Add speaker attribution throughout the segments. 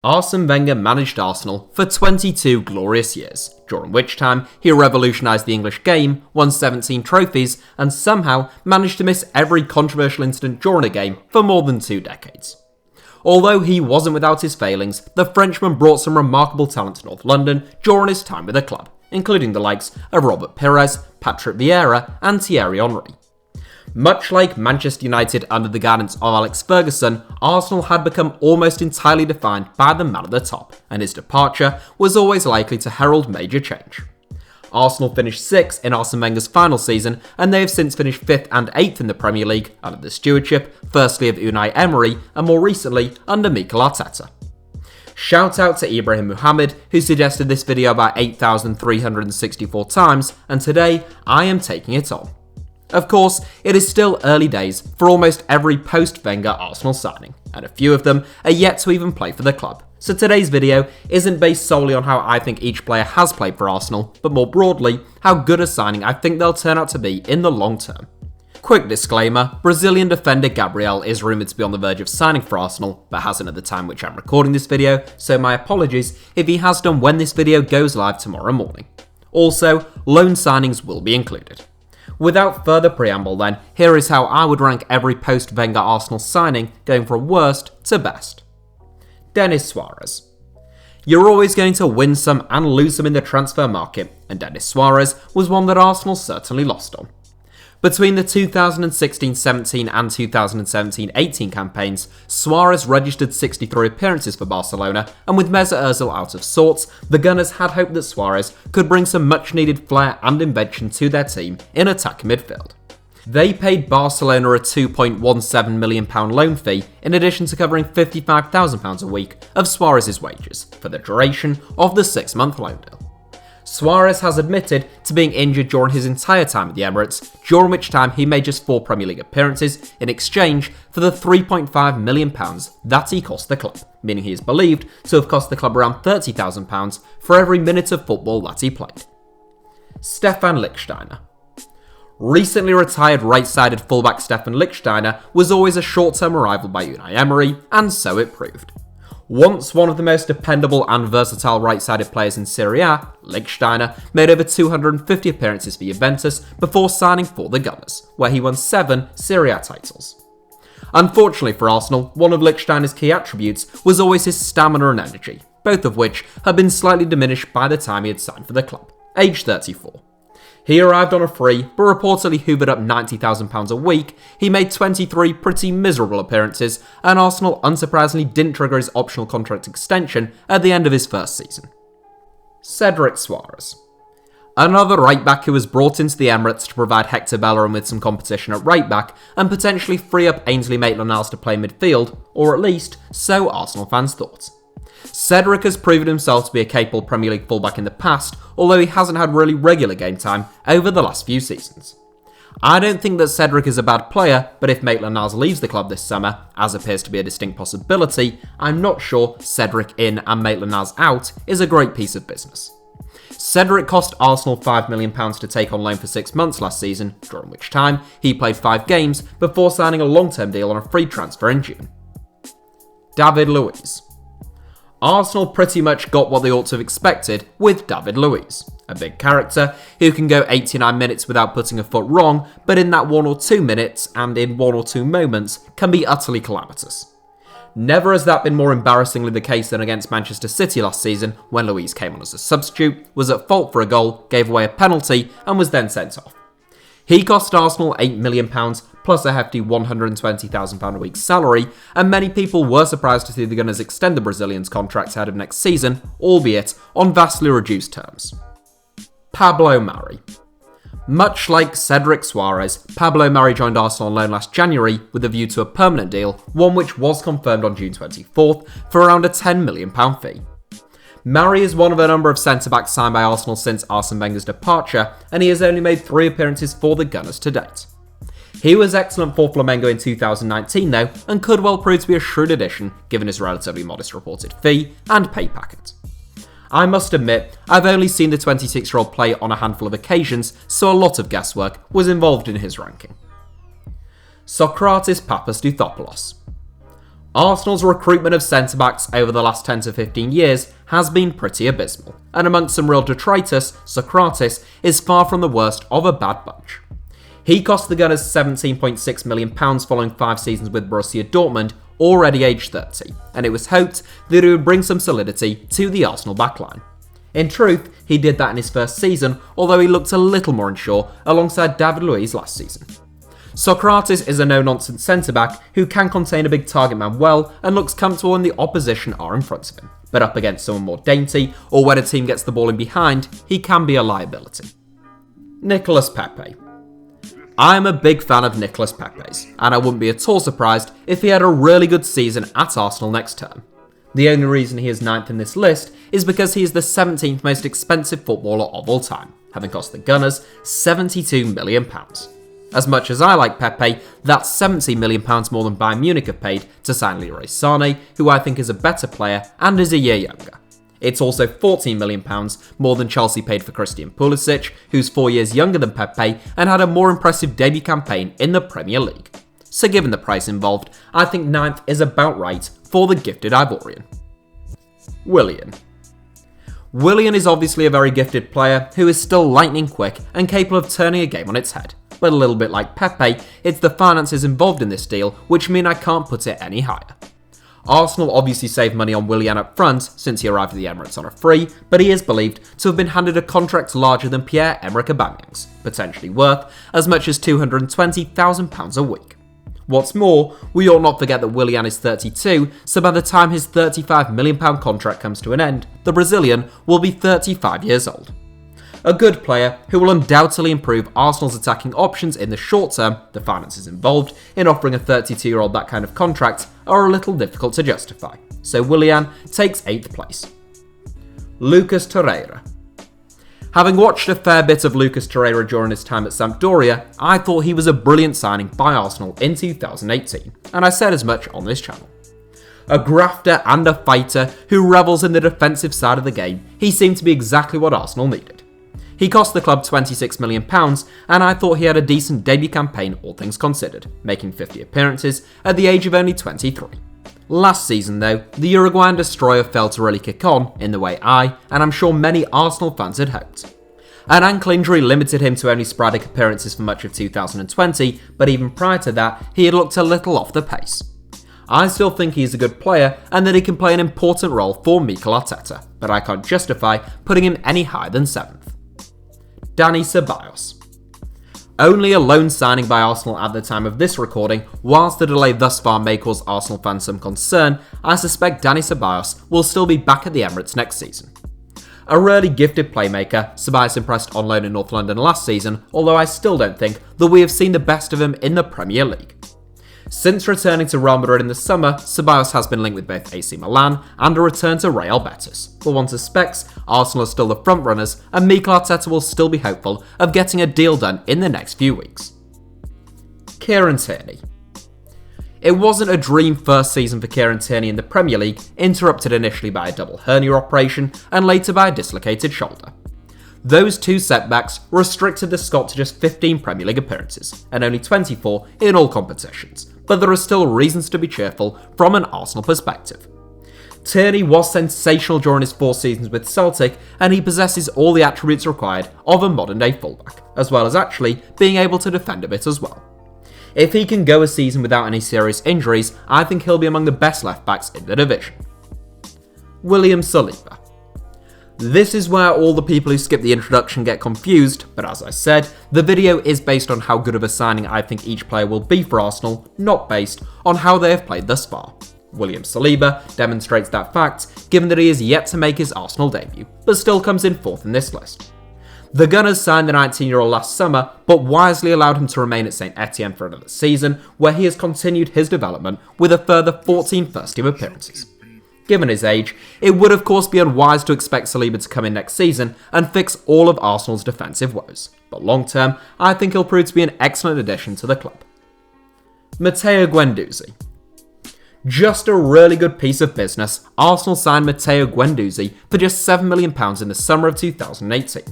Speaker 1: Arsene Wenger managed Arsenal for 22 glorious years, during which time he revolutionised the English game, won 17 trophies, and somehow managed to miss every controversial incident during a game for more than 2 decades. Although he wasn't without his failings, the Frenchman brought some remarkable talent to North London during his time with the club, including the likes of Robert Pires, Patrick Vieira, and Thierry Henry. Much like Manchester United under the guidance of Alex Ferguson, Arsenal had become almost entirely defined by the man at the top, and his departure was always likely to herald major change. Arsenal finished 6th in Arsene Wenger's final season, and they have since finished 5th and 8th in the Premier League under the stewardship, firstly of Unai Emery, and more recently under Mikel Arteta. Shout out to Ibrahim Muhammad, who suggested this video about 8,364 times, and today I am taking it on. Of course, it is still early days for almost every post-Wenger Arsenal signing, and a few of them are yet to even play for the club. So today's video isn't based solely on how I think each player has played for Arsenal, but more broadly, how good a signing I think they'll turn out to be in the long term. Quick disclaimer, Brazilian defender Gabriel is rumoured to be on the verge of signing for Arsenal, but hasn't at the time which I'm recording this video, so my apologies if he has done when this video goes live tomorrow morning. Also, loan signings will be included. Without further preamble then, here is how I would rank every post-Wenger Arsenal signing, going from worst to best. Denis Suarez. You're always going to win some and lose some in the transfer market, and Denis Suarez was one that Arsenal certainly lost on. Between the 2016-17 and 2017-18 campaigns, Suarez registered 63 appearances for Barcelona, and with Mesut Ozil out of sorts, the Gunners had hoped that Suarez could bring some much-needed flair and invention to their team in attacking midfield. They paid Barcelona a £2.17 million loan fee, in addition to covering £55,000 a week of Suarez's wages for the duration of the 6-month loan deal. Suarez has admitted to being injured during his entire time at the Emirates, during which time he made just 4 Premier League appearances in exchange for the £3.5 million that he cost the club, meaning he is believed to have cost the club around £30,000 for every minute of football that he played. Stephan Lichtsteiner. Recently retired right-sided fullback Stephan Lichtsteiner was always a short-term arrival by Unai Emery, and so it proved. Once one of the most dependable and versatile right-sided players in Serie A, Lichtsteiner made over 250 appearances for Juventus before signing for the Gunners, where he won 7 Serie A titles. Unfortunately for Arsenal, one of Lichtsteiner's key attributes was always his stamina and energy, both of which had been slightly diminished by the time he had signed for the club, aged 34. He arrived on a free, but reportedly hoovered up £90,000 a week. He made 23 pretty miserable appearances, and Arsenal unsurprisingly didn't trigger his optional contract extension at the end of his first season. Cedric Soares. Another right-back who was brought into the Emirates to provide Hector Bellerin with some competition at right-back and potentially free up Ainsley Maitland-Niles to play midfield, or at least, so Arsenal fans thought. Cedric has proven himself to be a capable Premier League fullback in the past, although he hasn't had really regular game time over the last few seasons. I don't think that Cedric is a bad player, but if Maitland-Niles leaves the club this summer, as appears to be a distinct possibility, I'm not sure Cedric in and Maitland-Niles out is a great piece of business. Cedric cost Arsenal £5 million to take on loan for 6 months last season, during which time he played 5 games before signing a long-term deal on a free transfer in June. David Luiz. Arsenal pretty much got what they ought to have expected with David Luiz, a big character who can go 89 minutes without putting a foot wrong, but in that 1 or 2 minutes and in 1 or 2 moments can be utterly calamitous. Never has that been more embarrassingly the case than against Manchester City last season, when Luiz came on as a substitute, was at fault for a goal, gave away a penalty, and was then sent off. He cost Arsenal £8 million plus a hefty £120,000 a week salary, and many people were surprised to see the Gunners extend the Brazilian's contract ahead of next season, albeit on vastly reduced terms. Pablo Murray. Much like Cedric Soares, Pablo Murray joined Arsenal on loan last January with a view to a permanent deal, one which was confirmed on June 24th for around a £10 million fee. Murray is one of a number of centre-backs signed by Arsenal since Arsene Wenger's departure, and he has only made 3 appearances for the Gunners to date. He was excellent for Flamengo in 2019 though, and could well prove to be a shrewd addition given his relatively modest reported fee and pay packet. I must admit, I've only seen the 26-year-old play on a handful of occasions, so a lot of guesswork was involved in his ranking. Sokratis Papastathopoulos. Arsenal's recruitment of centre-backs over the last 10 to 15 years has been pretty abysmal, and amongst some real detritus, Sokratis is far from the worst of a bad bunch. He cost the Gunners £17.6 million following 5 seasons with Borussia Dortmund, already aged 30, and it was hoped that he would bring some solidity to the Arsenal backline. In truth, he did that in his first season, although he looked a little more unsure alongside David Luiz last season. Sokratis is a no-nonsense centre-back who can contain a big target man well and looks comfortable when the opposition are in front of him, but up against someone more dainty or when a team gets the ball in behind, he can be a liability. Nicolas Pepe. I am a big fan of Nicolas Pepe's, and I wouldn't be at all surprised if he had a really good season at Arsenal next term. The only reason he is 9th in this list is because he is the 17th most expensive footballer of all time, having cost the Gunners £72 million. As much as I like Pepe, that's £70 million more than Bayern Munich have paid to sign Leroy Sané, who I think is a better player and is a year younger. It's also £14 million more than Chelsea paid for Christian Pulisic, who's 4 years younger than Pepe and had a more impressive debut campaign in the Premier League. So given the price involved, I think 9th is about right for the gifted Ivorian. Willian. Willian is obviously a very gifted player who is still lightning quick and capable of turning a game on its head. But a little bit like Pepe, it's the finances involved in this deal which mean I can't put it any higher. Arsenal obviously saved money on Willian up front since he arrived at the Emirates on a free, but he is believed to have been handed a contract larger than Pierre-Emerick Aubameyang's, potentially worth as much as £220,000 a week. What's more, we ought not forget that Willian is 32, so by the time his £35 million contract comes to an end, the Brazilian will be 35 years old. A good player who will undoubtedly improve Arsenal's attacking options in the short term. The finances involved in offering a 32-year-old that kind of contract are a little difficult to justify, so Willian takes 8th place. Lucas Torreira. Having watched a fair bit of Lucas Torreira during his time at Sampdoria, I thought he was a brilliant signing by Arsenal in 2018, and I said as much on this channel. A grafter and a fighter who revels in the defensive side of the game, he seemed to be exactly what Arsenal needed. He cost the club £26 million, and I thought he had a decent debut campaign all things considered, making 50 appearances at the age of only 23. Last season though, the Uruguayan destroyer failed to really kick on in the way I, and I'm sure many Arsenal fans had hoped. An ankle injury limited him to only sporadic appearances for much of 2020, but even prior to that, he had looked a little off the pace. I still think he is a good player and that he can play an important role for Mikel Arteta, but I can't justify putting him any higher than 7th. Dani Ceballos. Only a loan signing by Arsenal at the time of this recording, whilst the delay thus far may cause Arsenal fans some concern, I suspect Dani Ceballos will still be back at the Emirates next season. A really gifted playmaker, Ceballos impressed on loan in North London last season, although I still don't think that we have seen the best of him in the Premier League. Since returning to Real Madrid in the summer, Ceballos has been linked with both AC Milan and a return to Real Betis. But one suspects Arsenal are still the frontrunners, and Mikel Arteta will still be hopeful of getting a deal done in the next few weeks. Kieran Tierney. It wasn't a dream first season for Kieran Tierney in the Premier League, interrupted initially by a double hernia operation and later by a dislocated shoulder. Those two setbacks restricted the Scot to just 15 Premier League appearances, and only 24 in all competitions, but there are still reasons to be cheerful from an Arsenal perspective. Tierney was sensational during his 4 seasons with Celtic, and he possesses all the attributes required of a modern-day fullback, as well as actually being able to defend a bit as well. If he can go a season without any serious injuries, I think he'll be among the best left-backs in the division. William Saliba. This is where all the people who skip the introduction get confused, but as I said, the video is based on how good of a signing I think each player will be for Arsenal, not based on how they have played thus far. William Saliba demonstrates that fact, given that he is yet to make his Arsenal debut, but still comes in 4th in this list. The Gunners signed the 19-year-old last summer, but wisely allowed him to remain at St Etienne for another season, where he has continued his development with a further 14 first-team appearances. Given his age, it would of course be unwise to expect Saliba to come in next season and fix all of Arsenal's defensive woes, but long term, I think he'll prove to be an excellent addition to the club. Matteo Guendouzi. Just a really good piece of business, Arsenal signed Matteo Guendouzi for just £7 million in the summer of 2018.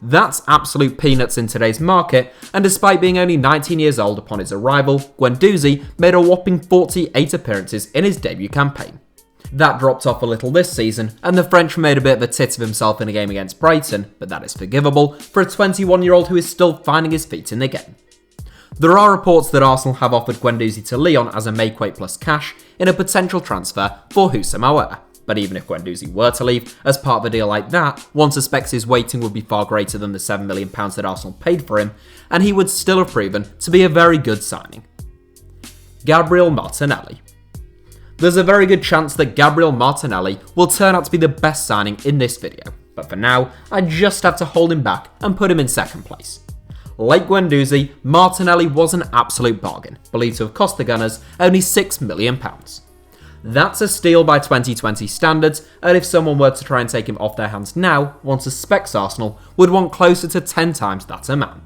Speaker 1: That's absolute peanuts in today's market, and despite being only 19 years old upon his arrival, Guendouzi made a whopping 48 appearances in his debut campaign. That dropped off a little this season, and the Frenchman made a bit of a tit of himself in a game against Brighton, but that is forgivable for a 21-year-old who is still finding his feet in the game. There are reports that Arsenal have offered Guendouzi to Lyon as a make-weight plus cash in a potential transfer for Houssem Aouar. But even if Guendouzi were to leave as part of a deal like that, one suspects his weighting would be far greater than the £7 million that Arsenal paid for him, and he would still have proven to be a very good signing. Gabriel Martinelli. There's a very good chance that Gabriel Martinelli will turn out to be the best signing in this video, but for now, I just have to hold him back and put him in second place. Like Guendouzi, Martinelli was an absolute bargain, believed to have cost the Gunners only £6 million. That's a steal by 2020 standards, and if someone were to try and take him off their hands now, one suspects Arsenal would want closer to 10 times that amount.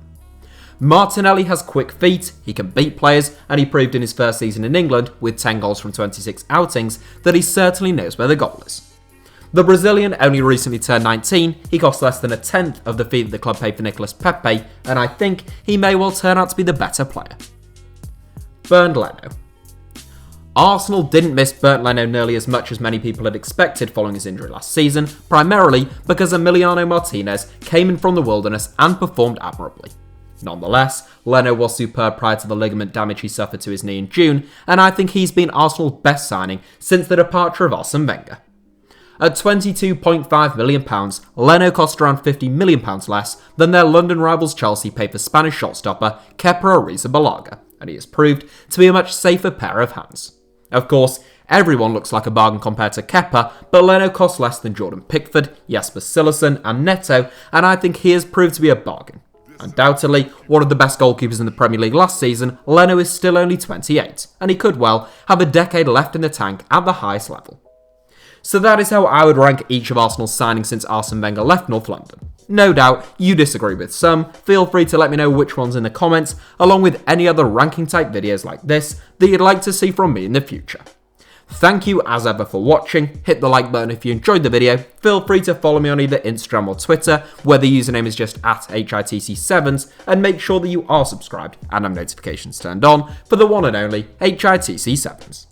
Speaker 1: Martinelli has quick feet, he can beat players, and he proved in his first season in England, with 10 goals from 26 outings, that he certainly knows where the goal is. The Brazilian only recently turned 19, he cost less than a tenth of the fee that the club paid for Nicolas Pepe, and I think he may well turn out to be the better player. Bernd Leno. Arsenal didn't miss Bernd Leno nearly as much as many people had expected following his injury last season, primarily because Emiliano Martinez came in from the wilderness and performed admirably. Nonetheless, Leno was superb prior to the ligament damage he suffered to his knee in June, and I think he's been Arsenal's best signing since the departure of Arsene Wenger. At £22.5 million, Leno cost around £50 million less than their London rivals Chelsea paid for Spanish shot-stopper Kepa Arrizabalaga, and he has proved to be a much safer pair of hands. Of course, everyone looks like a bargain compared to Kepa, but Leno costs less than Jordan Pickford, Jesper Cillessen and Neto, and I think he has proved to be a bargain. Undoubtedly, one of the best goalkeepers in the Premier League last season, Leno is still only 28, and he could well have a decade left in the tank at the highest level. So that is how I would rank each of Arsenal's signings since Arsene Wenger left North London. No doubt you disagree with some, feel free to let me know which ones in the comments, along with any other ranking type videos like this that you'd like to see from me in the future. Thank you as ever for watching, hit the like button if you enjoyed the video, feel free to follow me on either Instagram or Twitter, where the username is just at HITC Sevens, and make sure that you are subscribed and have notifications turned on for the one and only HITC Sevens.